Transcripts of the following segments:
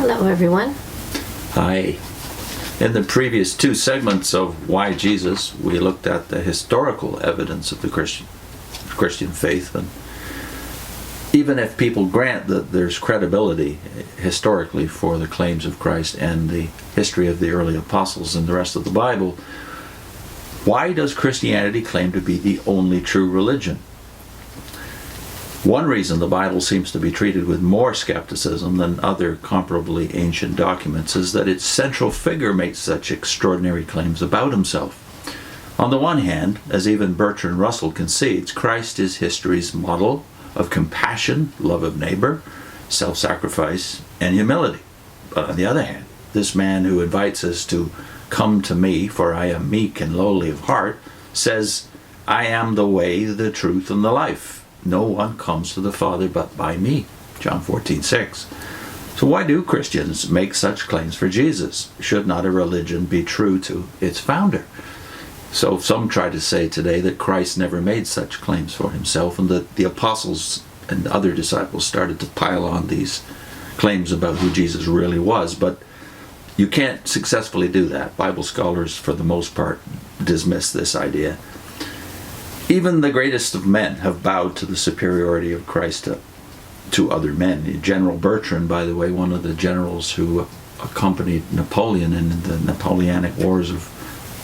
Hello, everyone. Hi. In the previous two segments of Why Jesus, we looked at the historical evidence of the Christian faith. And even if people grant that there's credibility historically for the claims of Christ and the history of the early apostles and the rest of the Bible, why does Christianity claim to be the only true religion? One reason the Bible seems to be treated with more skepticism than other comparably ancient documents is that its central figure makes such extraordinary claims about himself. On the one hand, as even Bertrand Russell concedes, Christ is history's model of compassion, love of neighbor, self-sacrifice, and humility. But on the other hand, this man who invites us to come to me, for I am meek and lowly of heart, says, I am the way, the truth, and the life. No one comes to the Father but by me. John 14:6. So why do Christians make such claims for Jesus? Should not a religion be true to its founder? So some try to say today that Christ never made such claims for himself, and that the apostles and other disciples started to pile on these claims about who Jesus really was. But you can't successfully do that. Bible scholars, for the most part, dismiss this idea. Even the greatest of men have bowed to the superiority of Christ to other men. General Bertrand, by the way, one of the generals who accompanied Napoleon in the Napoleonic Wars of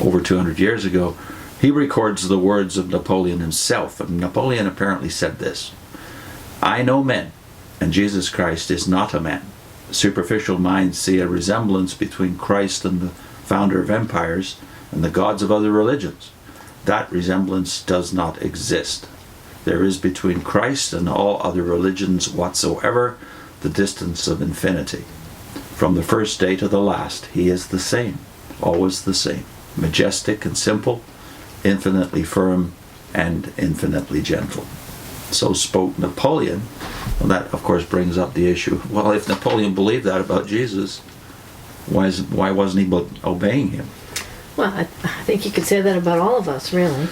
over 200 years ago, he records the words of Napoleon himself. And Napoleon apparently said this: I know men, and Jesus Christ is not a man. Superficial minds see a resemblance between Christ and the founder of empires and the gods of other religions. That resemblance does not exist. There is between Christ and all other religions whatsoever the distance of infinity. From the first day to the last, he is the same, always the same, majestic and simple, infinitely firm and infinitely gentle. So spoke Napoleon. Well, that, of course, brings up the issue. Well, if Napoleon believed that about Jesus, why wasn't he obeying him? Well, I think you could say that about all of us, really.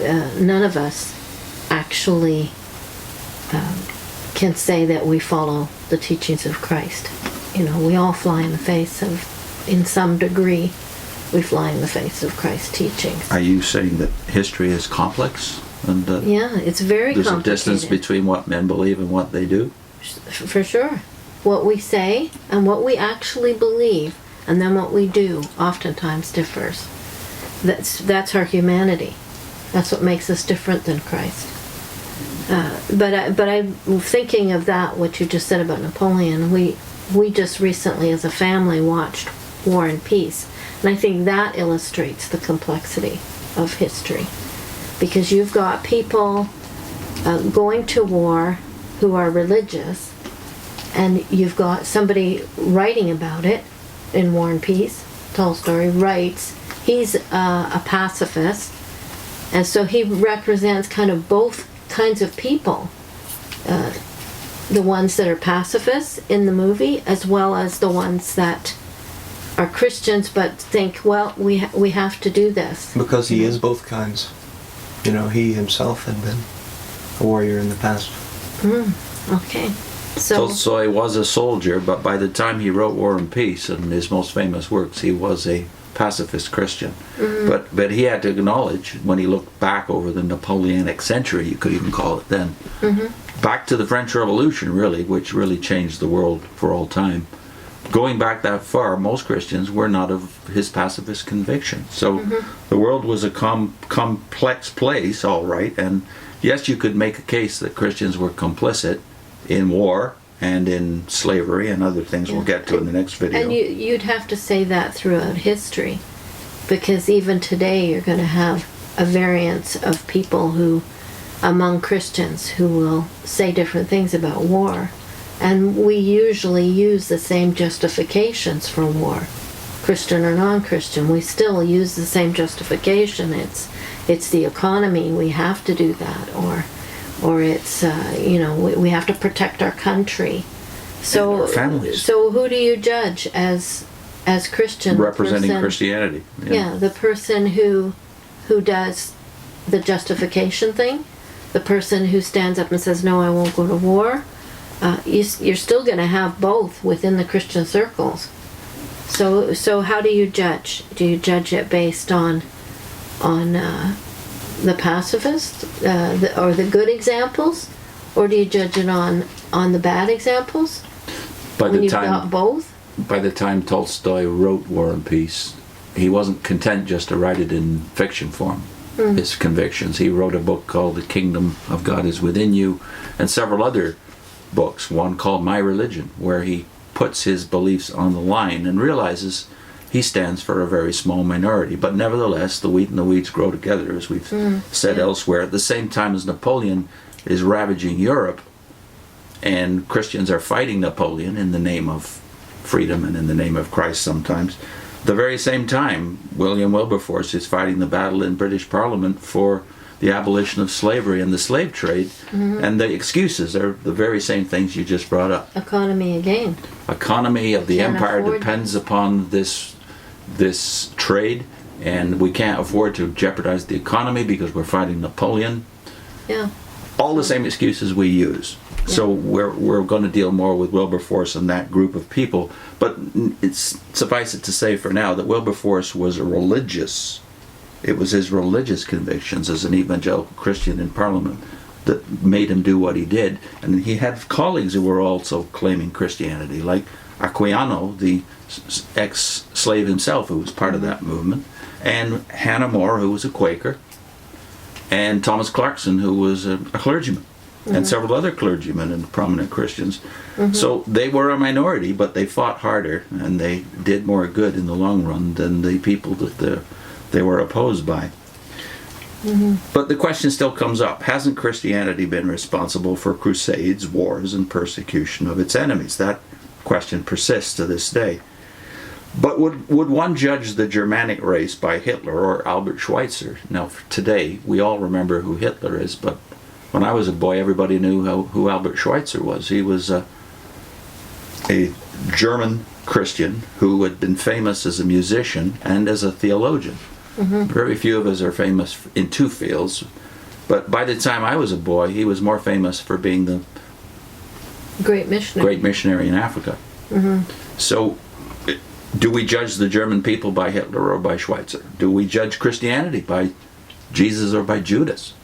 None of us actually can say that we follow the teachings of Christ. You know, we all fly in the face of, in some degree, we fly in the face of Christ's teachings. Are you saying that history is complex? And yeah, it's very there's complicated. There's a distance between what men believe and what they do? For sure. What we say and what we actually believe, and then what we do oftentimes differs. That's our humanity. That's what makes us different than Christ. But I'm thinking of that, what you just said about Napoleon. We just recently, as a family, watched War and Peace. And I think that illustrates the complexity of history. Because you've got people going to war who are religious, and you've got somebody writing about it in War and Peace. Tolstoy writes, he's a pacifist, and so he represents kind of both kinds of people. The ones that are pacifists in the movie, as well as the ones that are Christians but think, well, we have to do this. Because he is both kinds. You know, he himself had been a warrior in the past. Okay. So Tolstoy was a soldier, but by the time he wrote War and Peace and his most famous works, he was a pacifist Christian. But he had to acknowledge, when he looked back over the Napoleonic century, you could even call it then, back to the French Revolution, really, which really changed the world for all time. Going back that far, most Christians were not of his pacifist conviction. So the world was a complex place, all right, and yes, you could make a case that Christians were complicit in war and in slavery and other things we'll get to in the next video. And you'd have to say that throughout history, because even today you're going to have a variance of people who, among Christians, who will say different things about war. And we usually use the same justifications for war, Christian or non-Christian. We still use the same justification. It's the economy, we have to do that, or it's we have to protect our country. So and our families. So who do you judge as Christian? Representing Christianity. Yeah, the person who does the justification thing, the person who stands up and says, no, I won't go to war, you're still going to have both within the Christian circles. So how do you judge? Do you judge it based on the pacifist or the good examples, or do you judge it on the bad examples? When you've got both? By the time Tolstoy wrote War and Peace, he wasn't content just to write it in fiction form. His convictions. He wrote a book called The Kingdom of God is Within You, and several other books, one called My Religion, where he puts his beliefs on the line and realizes he stands for a very small minority. But nevertheless, the wheat and the weeds grow together, as we've said elsewhere. At the same time as Napoleon is ravaging Europe, and Christians are fighting Napoleon in the name of freedom and in the name of Christ sometimes, the very same time William Wilberforce is fighting the battle in British Parliament for the abolition of slavery and the slave trade, and the excuses are the very same things you just brought up. Economy again. Economy of the empire depends upon this trade, and we can't afford to jeopardize the economy because we're fighting Napoleon. Yeah. All the same excuses we use. Yeah. So we're going to deal more with Wilberforce and that group of people. But it's suffice it to say for now that Wilberforce was a religious. It was his religious convictions as an evangelical Christian in Parliament that made him do what he did. And he had colleagues who were also claiming Christianity, like Aquilano, the ex-slave himself, who was part of that movement, and Hannah More, who was a Quaker, and Thomas Clarkson, who was a clergyman, and several other clergymen and prominent Christians. So they were a minority, but they fought harder, and they did more good in the long run than the people that they were opposed by. But the question still comes up: hasn't Christianity been responsible for crusades, wars, and persecution of its enemies? That question persists to this day. But would one judge the Germanic race by Hitler or Albert Schweitzer? Now, today, we all remember who Hitler is, but when I was a boy, everybody knew who Albert Schweitzer was. He was a German Christian who had been famous as a musician and as a theologian. Very few of us are famous in two fields, but by the time I was a boy, he was more famous for being the great missionary in Africa. So, do we judge the German people by Hitler or by Schweitzer? Do we judge Christianity by Jesus or by Judas?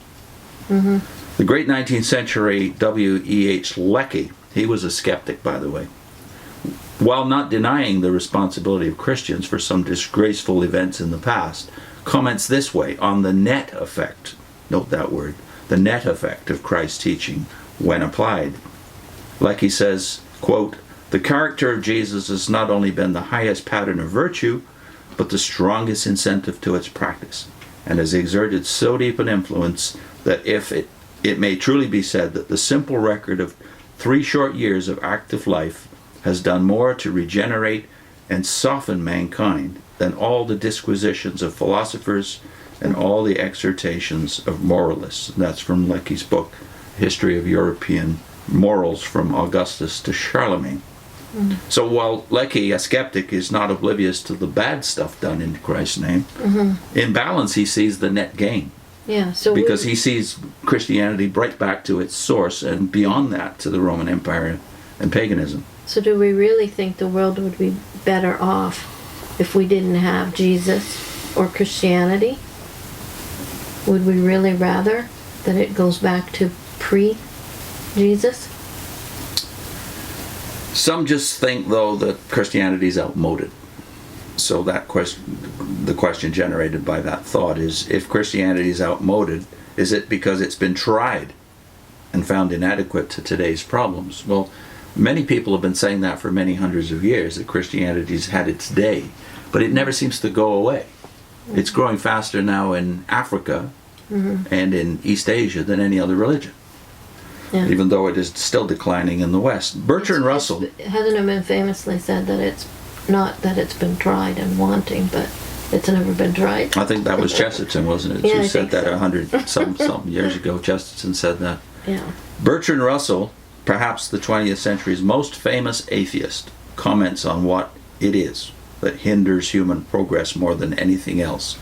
The great 19th century W.E.H. Lecky, he was a skeptic, by the way, while not denying the responsibility of Christians for some disgraceful events in the past, comments this way on the net effect, note that word, the net effect of Christ's teaching when applied. Lecky says, quote, "The character of Jesus has not only been the highest pattern of virtue, but the strongest incentive to its practice, and has exerted so deep an influence that if it may truly be said that the simple record of 3 short years of active life has done more to regenerate and soften mankind than all the disquisitions of philosophers and all the exhortations of moralists." And that's from Lecky's book, History of European Morals from Augustus to Charlemagne. So while Lecky, a skeptic, is not oblivious to the bad stuff done in Christ's name, in balance he sees the net gain. Yeah, so because he sees Christianity right back to its source and beyond that to the Roman Empire and paganism. So do we really think the world would be better off if we didn't have Jesus or Christianity? Would we really rather that it goes back to pre-Jesus? Some just think, though, that Christianity is outmoded. So that the question generated by that thought is, if Christianity is outmoded, is it because it's been tried and found inadequate to today's problems? Well, many people have been saying that for many hundreds of years, that Christianity's had its day, but it never seems to go away. It's growing faster now in Africa and in East Asia than any other religion. Yeah. Even though it is still declining in the West. Bertrand Russell... Hasn't it been famously said that it's not that it's been tried and wanting, but it's never been tried? I think that was Chesterton, wasn't it? Yeah, Who said that 100-some years ago. Chesterton said that. Yeah. Bertrand Russell, perhaps the 20th century's most famous atheist, comments on what it is that hinders human progress more than anything else.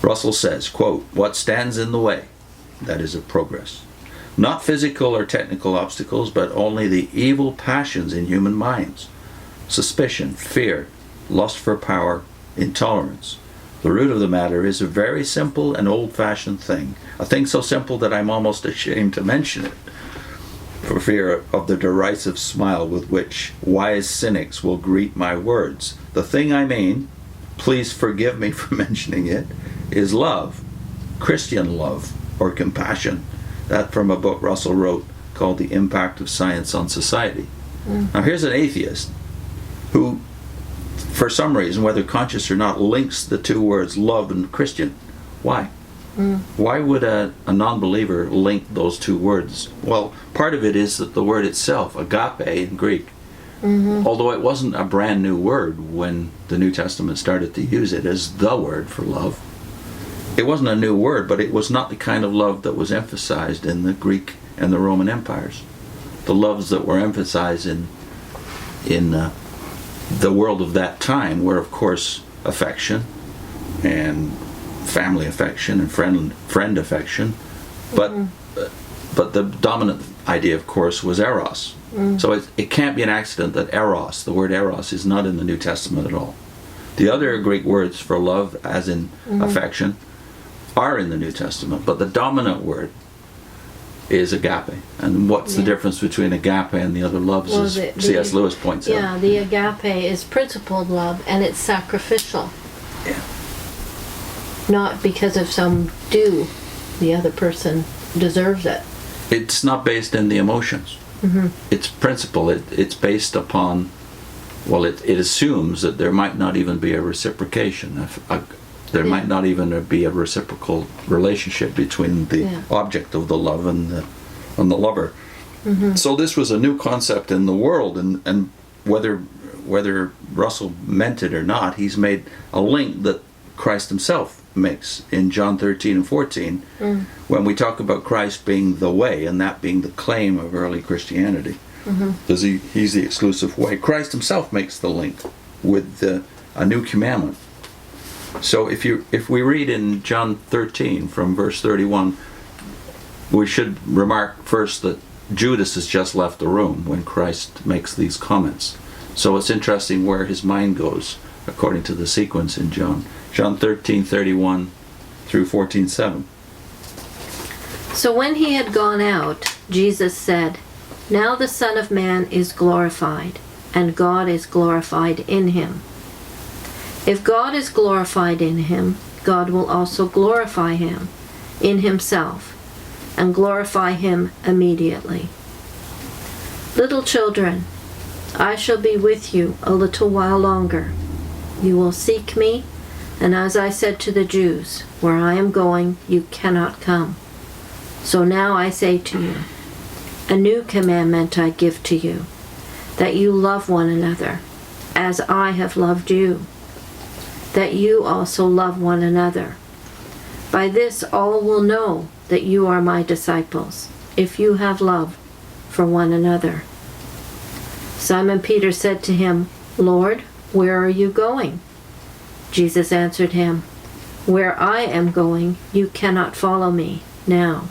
Russell says, quote, "What stands in the way, that is of progress, Not physical or technical obstacles, but only the evil passions in human minds. Suspicion, fear, lust for power, intolerance. The root of the matter is a very simple and old-fashioned thing. A thing so simple that I'm almost ashamed to mention it, for fear of the derisive smile with which wise cynics will greet my words. The thing I mean, please forgive me for mentioning it, is love, Christian love, or compassion. That from a book Russell wrote called The Impact of Science on Society. Now here's an atheist who, for some reason, whether conscious or not, links the two words love and Christian. Why? Why would a non-believer link those two words? Well, part of it is that the word itself, agape in Greek, although it wasn't a brand new word when the New Testament started to use it as the word for love, it wasn't a new word, but it was not the kind of love that was emphasized in the Greek and the Roman empires. The loves that were emphasized in the world of that time were, of course, affection and family affection and friend affection, but the dominant idea, of course, was eros. So it can't be an accident that eros, the word eros, is not in the New Testament at all. The other Greek words for love, as in affection, are in the New Testament, but the dominant word is agape. And what's the difference between agape and the other loves, Well, as C.S. Lewis points out? Yeah, the agape is principled love, and it's sacrificial. Yeah. Not because of some due, the other person deserves it. It's not based in the emotions. It's principle. It's based upon, well, it assumes that there might not even be a reciprocation. There might not even be a reciprocal relationship between the object of the love and the lover. So this was a new concept in the world, and whether Russell meant it or not, he's made a link that Christ himself makes in John 13 and 14 when we talk about Christ being the way, and that being the claim of early Christianity. He's the exclusive way. Christ himself makes the link with a new commandment. So if we read in John 13 from verse 31, we should remark first that Judas has just left the room when Christ makes these comments. So it's interesting where his mind goes according to the sequence in John. John 13:31 through 14:7. So when he had gone out, Jesus said, "Now the Son of Man is glorified, and God is glorified in him. If God is glorified in him, God will also glorify him in himself, and glorify him immediately. Little children, I shall be with you a little while longer. You will seek me, and as I said to the Jews, where I am going, you cannot come. So now I say to you, a new commandment I give to you, that you love one another, as I have loved you, that you also love one another. By this all will know that you are my disciples, if you have love for one another." Simon Peter said to him, "Lord, where are you going?" Jesus answered him, "Where I am going, you cannot follow me now,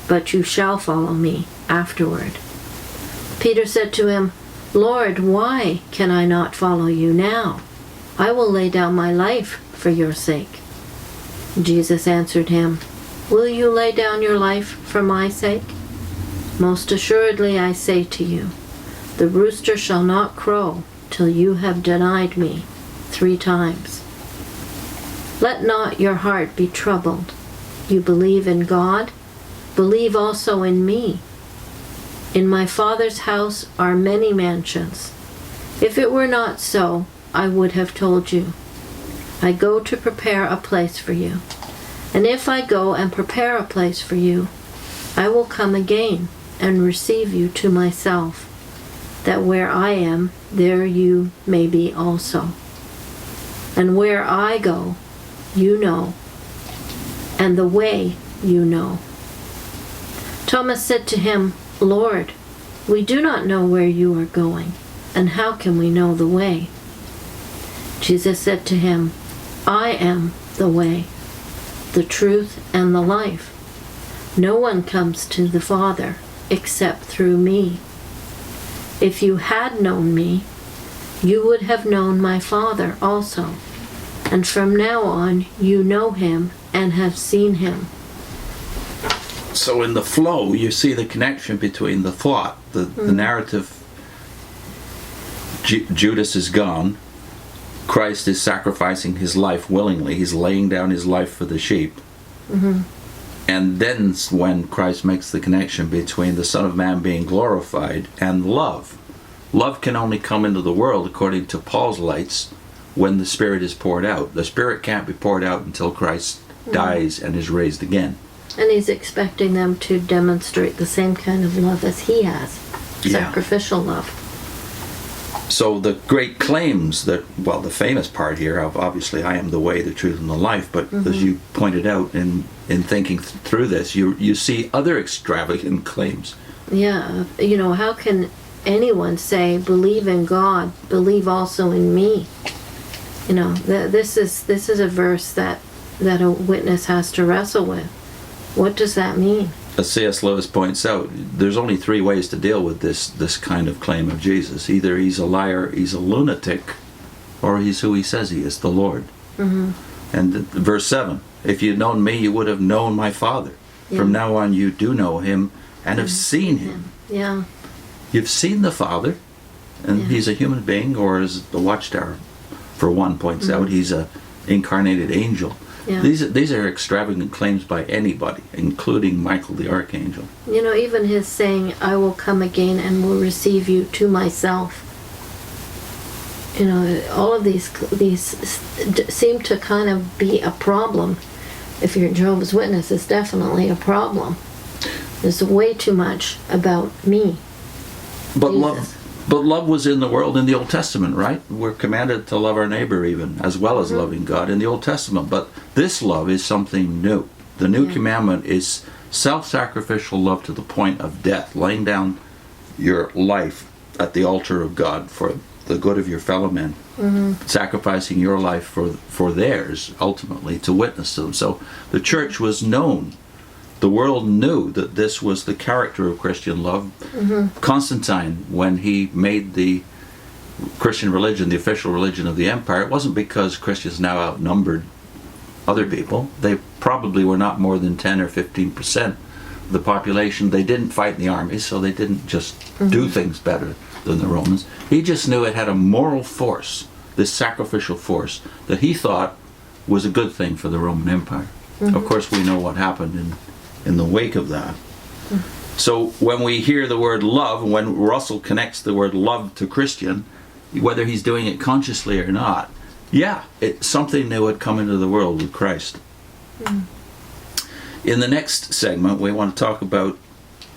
but you shall follow me afterward." Peter said to him, "Lord, why can I not follow you now? I will lay down my life for your sake." Jesus answered him, "Will you lay down your life for my sake? Most assuredly I say to you, the rooster shall not crow till you have denied me 3 times. Let not your heart be troubled. You believe in God, believe also in me. In my Father's house are many mansions. If it were not so, I would have told you. I go to prepare a place for you. And if I go and prepare a place for you, I will come again and receive you to myself, that where I am, there you may be also. And where I go, you know, and the way you know." Thomas said to him, "Lord, we do not know where you are going, and how can we know the way?" Jesus said to him, "I am the way, the truth, and the life. No one comes to the Father except through me. If you had known me, you would have known my Father also. And from now on, you know him and have seen him. So in the flow, you see the connection between the thought, the narrative. Judas is gone. Christ is sacrificing his life willingly. He's laying down his life for the sheep. And then when Christ makes the connection between the Son of Man being glorified and love. Love can only come into the world, according to Paul's lights, when the Spirit is poured out. The Spirit can't be poured out until Christ dies and is raised again. And he's expecting them to demonstrate the same kind of love as he has. Sacrificial love. So the great claims that, well, the famous part here of, obviously, I am the way, the truth, and the life, but as you pointed out in thinking through this, you see other extravagant claims. Yeah, you know, how can anyone say, believe in God, believe also in me? You know, this is a verse that a witness has to wrestle with. What does that mean? As C.S. Lewis points out, there's only three ways to deal with this kind of claim of Jesus. Either he's a liar, he's a lunatic, or he's who he says he is, the Lord. And verse 7, if you'd known me, you would have known my Father. From now on, you do know him and have seen him. Yeah. You've seen the Father, and he's a human being, or as the Watchtower, for one, points out, he's a incarnated angel. Yeah. These are extravagant claims by anybody, including Michael the Archangel. You know, even his saying, I will come again and will receive you to myself. You know, all of these seem to kind of be a problem. If you're Jehovah's Witness, it's definitely a problem. There's way too much about me. But Jesus. love was in the world in the Old Testament, right? We're commanded to love our neighbor even, as well as loving God in the Old Testament. But this love is something new. The new commandment is self-sacrificial love to the point of death, laying down your life at the altar of God for the good of your fellow men, sacrificing your life for theirs, ultimately, to witness to them. So the church was known. The world knew that this was the character of Christian love. Constantine, when he made the Christian religion the official religion of the empire, it wasn't because Christians now outnumbered other people. They probably were not more than 10 or 15% of the population. They didn't fight in the armies, so they didn't just do things better than the Romans. He just knew it had a moral force, this sacrificial force, that he thought was a good thing for the Roman Empire. Of course, we know what happened in the wake of that. So when we hear the word love, when Russell connects the word love to Christian, whether he's doing it consciously or not, something new had come into the world with Christ. In the next segment, we want to talk about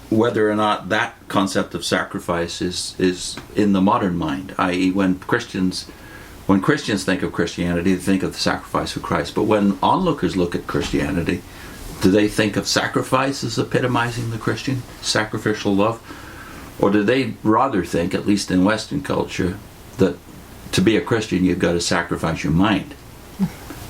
whether or not that concept of sacrifice is in the modern mind, i.e. when Christians think of Christianity, they think of the sacrifice of Christ. But when onlookers look at Christianity, do they think of sacrifice as epitomizing the Christian sacrificial love? Or do they rather think, at least in Western culture, that to be a Christian you've got to sacrifice your mind?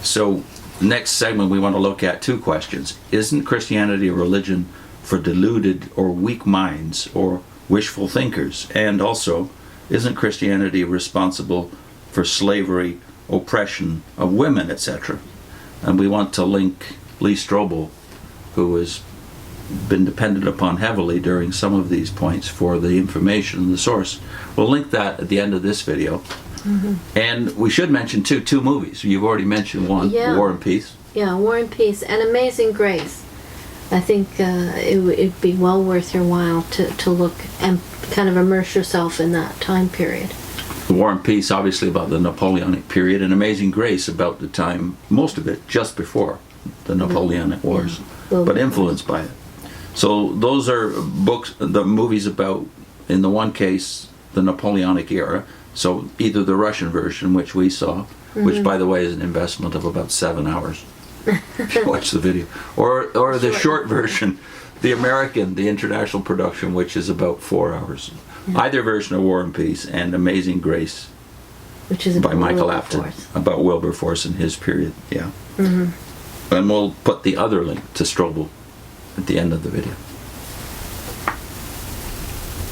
So next segment we want to look at two questions. Isn't Christianity a religion for deluded or weak minds or wishful thinkers? And also, isn't Christianity responsible for slavery, oppression of women, etc.? And we want to link Lee Strobel, who has been depended upon heavily during some of these points for the information and the source. We'll link that at the end of this video. And we should mention two movies. You've already mentioned one, War and Peace. Yeah, War and Peace and Amazing Grace. I think it'd be well worth your while to look and kind of immerse yourself in that time period. War and Peace, obviously about the Napoleonic period, and Amazing Grace about the time, most of it just before the Napoleonic Wars, but influenced by it. So those are the movies about, in the one case, the Napoleonic era. So either the Russian version, which we saw, which by the way is an investment of about 7 hours, if you watch the video, or the short version, the American, the international production, which is about 4 hours. Either version of War and Peace and Amazing Grace, which is by Michael Apted, about Wilberforce and his period. And we'll put the other link to Strobel at the end of the video.